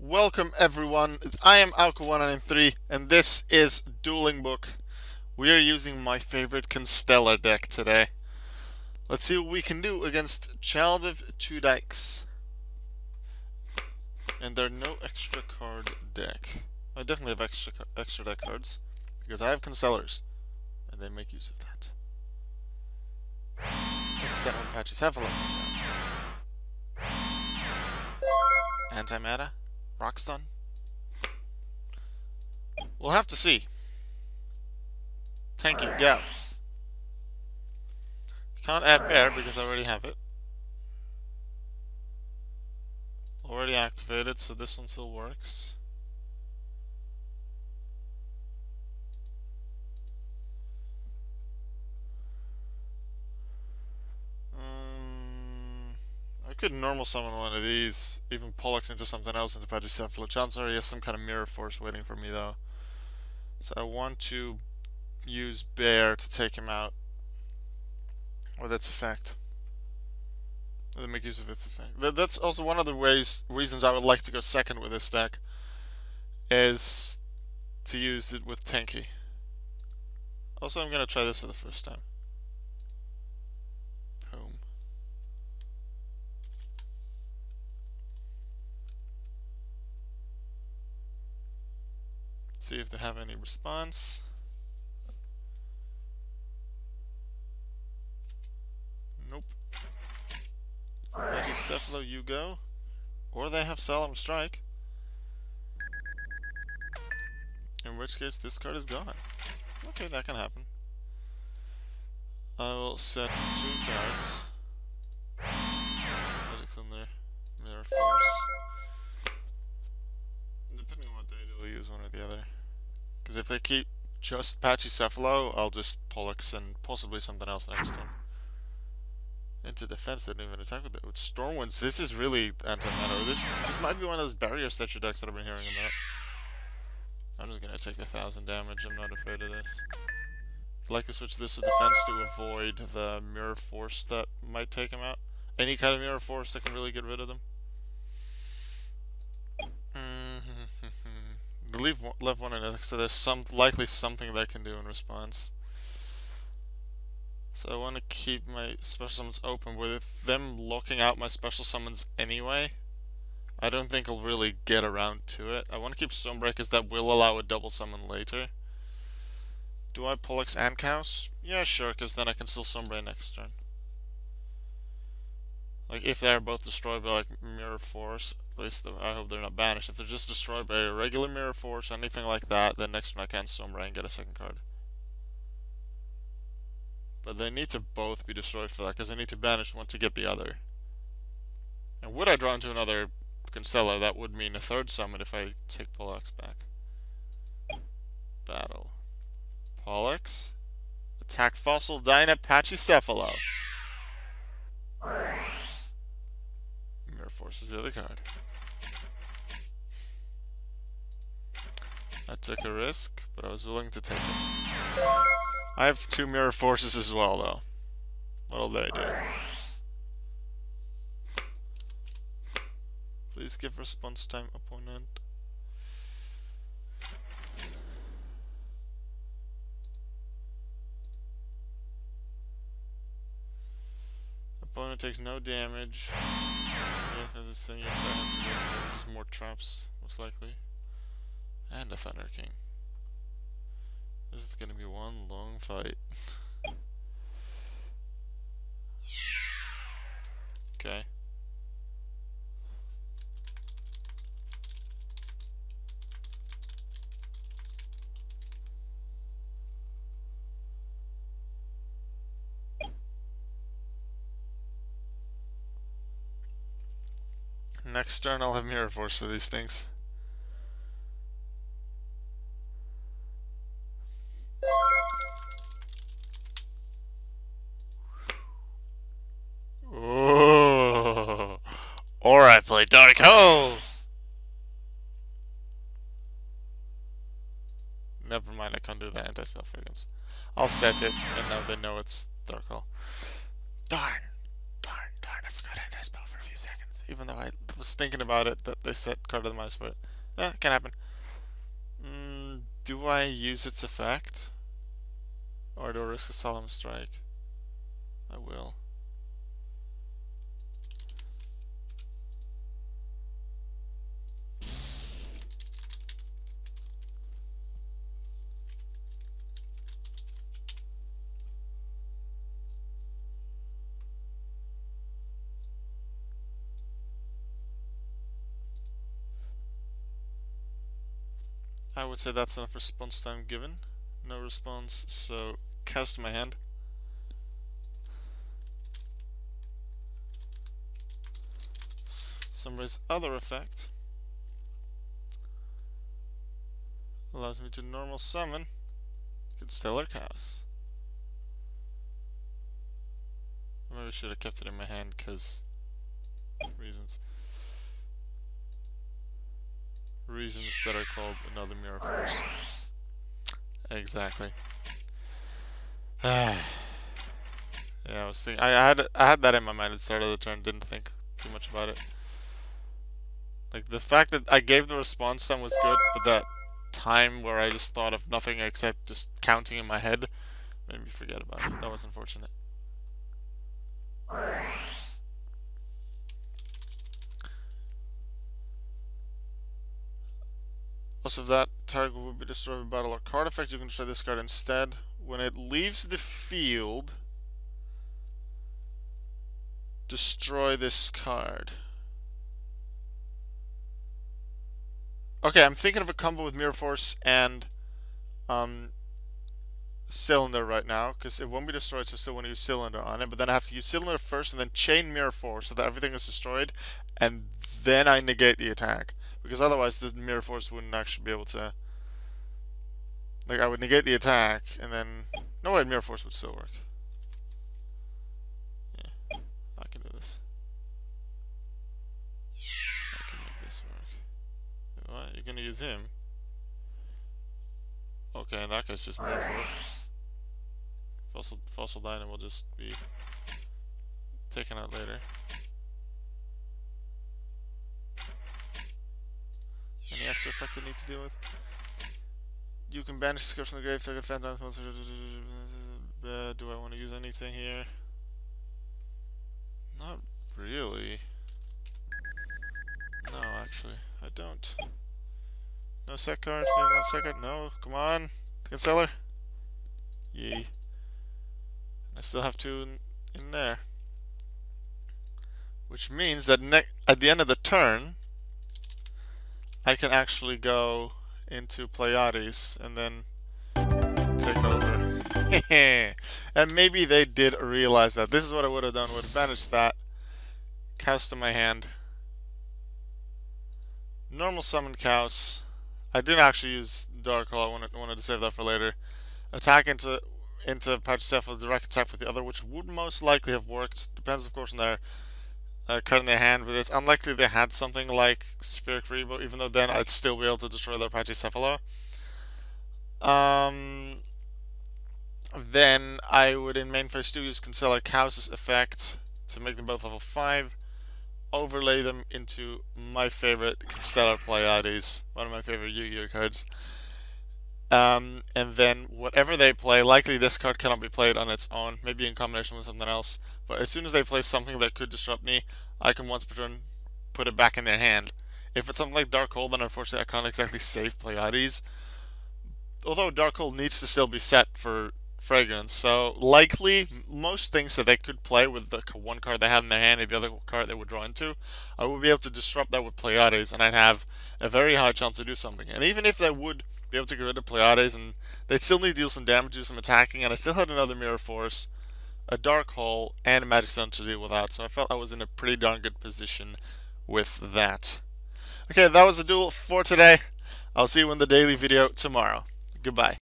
Welcome everyone, I am Alka193 and this is Dueling Book. We are using my favorite Constellar deck today. Let's see what we can do against Child of Two Dykes. And there are no extra card deck. I definitely have extra deck cards because I have Constellars and they make use of that. Except when Patchy Cephalo comes out. Anti-meta? Rock stun? We'll have to see. Tanky, go. Can't add bear because I already have it. Already activated, so this one still works. I could normal summon one of these, even Pollux into something else into Patchy Cephalo. Chances are he has some kind of mirror force waiting for me though. So I want to use bear to take him out with its effect. Or make use of its effect. That's also one of the reasons I would like to go second with this deck, is to use it with Tanky. Also, I'm gonna try this for the first time. Boom. See if they have any response. Nope. Patchy Cephalo, you go. Or they have Solemn Strike. In which case, this card is gone. Okay, that can happen. I will set 2 cards. Magic's in there. Mirror Force. Depending on what they do, we'll use one or the other. Because if they keep just Patchy Cephalo, I'll just Pollux and possibly something else next turn. Into defense, they didn't even attack with it. With Stormwinds, this is really anti-meta. This might be one of those barrier statue decks that I've been hearing about. I'm just gonna take the 1000 damage, I'm not afraid of this. I'd like to switch this to defense to avoid the mirror force that might take him out. Any kind of mirror force that can really get rid of them. Left one in it, so there's likely something that can do in response. So I want to keep my special summons open. With them locking out my special summons anyway, I don't think I'll really get around to it. I want to keep Sombra because that will allow a double summon later. Do I Pollux and Chaos? Yeah, sure, because then I can still Sombra next turn. Like, if they're both destroyed by, like, Mirror Force, at least I hope they're not banished. If they're just destroyed by a regular Mirror Force or anything like that, then next turn I can Sombra and get a second card. But they need to both be destroyed for that, because I need to banish one to get the other. And would I draw into another Constellar, that would mean a third summon if I take Pollux back. Battle. Pollux. Attack Fossil Dyna Patchy Cephalo. Mirror Force was the other card. I took a risk, but I was willing to take it. I have 2 Mirror Forces as well, though. What'll they do? Please give response time, opponent. Opponent takes no damage. If as a senior there's more traps, most likely. And a Thunder King. This is gonna be one long fight. Okay. Next turn I'll have Mirror Force for these things. Oh, or I play Dark Hole. Never mind, I can't do that anti-spell fragrance. I'll set it, and now they know it's Dark Hole. Darn. I forgot I had that spell for a few seconds. Even though I was thinking about it, that they set card of the minus for it. Can happen. Do I use its effect? Or do I risk a solemn strike? I will. I would say that's enough response time given. No response, so cast my hand. Somebody's other effect allows me to normal summon Constellar Chaos. Maybe I should have kept it in my hand because reasons. Reasons that are called another Mirror Force. Exactly. Yeah, I was thinking. I had that in my mind at the start of the turn. Didn't think too much about it. Like the fact that I gave the response time was good, but that time where I just thought of nothing except just counting in my head made me forget about it. That was unfortunate. Also, if that target will be destroyed by battle or card effect, you can destroy this card instead. When it leaves the field, destroy this card. Okay, I'm thinking of a combo with Mirror Force and Cylinder right now, because it won't be destroyed, so I still want to use Cylinder on it, but then I have to use Cylinder first and then chain Mirror Force so that everything is destroyed, and then I negate the attack. Because otherwise the Mirror Force wouldn't actually be able to... Like, I would negate the attack, and then... No way, Mirror Force would still work. Yeah, I can do this. I can make this work. What? You're gonna use him? Okay, in that case, just Mirror Force. Fossil Dynamo will just be taken out later. Any extra effect I need to deal with? You can banish the script from the grave, so I can defend down. Do I want to use anything here? Not really. No, actually, I don't. No set cards, maybe one set card? No, come on, Constellar. Yee. I still have two in there. Which means that at the end of the turn, I can actually go into Pleiades and then take over. And maybe they did realize that. This is what I would have done. Would have banished that. Cows to my hand. Normal summon cows. I didn't actually use Dark Hole. I wanted to save that for later. Attack into Pachycephalo, direct attack with the other, which would most likely have worked. Depends, of course, on their card in their hand, but it's unlikely they had something like Spheric Rebo, even though then I'd still be able to destroy their Pachycephalo. Then I would, in main phase 2, use Constellar Chaos' effect to make them both level 5, overlay them into my favorite Constellar Pleiades, one of my favorite Yu-Gi-Oh cards. And then whatever they play, likely this card cannot be played on its own, maybe in combination with something else, but as soon as they play something that could disrupt me, I can once per turn put it back in their hand. If it's something like Dark Hole, then unfortunately I can't exactly save Pleiades. Although Dark Hole needs to still be set for Fragrance, so likely most things that they could play with the one card they had in their hand and the other card they would draw into, I would be able to disrupt that with Pleiades, and I'd have a very high chance to do something. And even if they would be able to get rid of Pleiades, and they'd still need to deal some damage, do some attacking, and I still had another Mirror Force, a Dark Hole, and a Magic Stone to deal with that, so I felt I was in a pretty darn good position with that. Okay, that was the duel for today. I'll see you in the daily video tomorrow. Goodbye.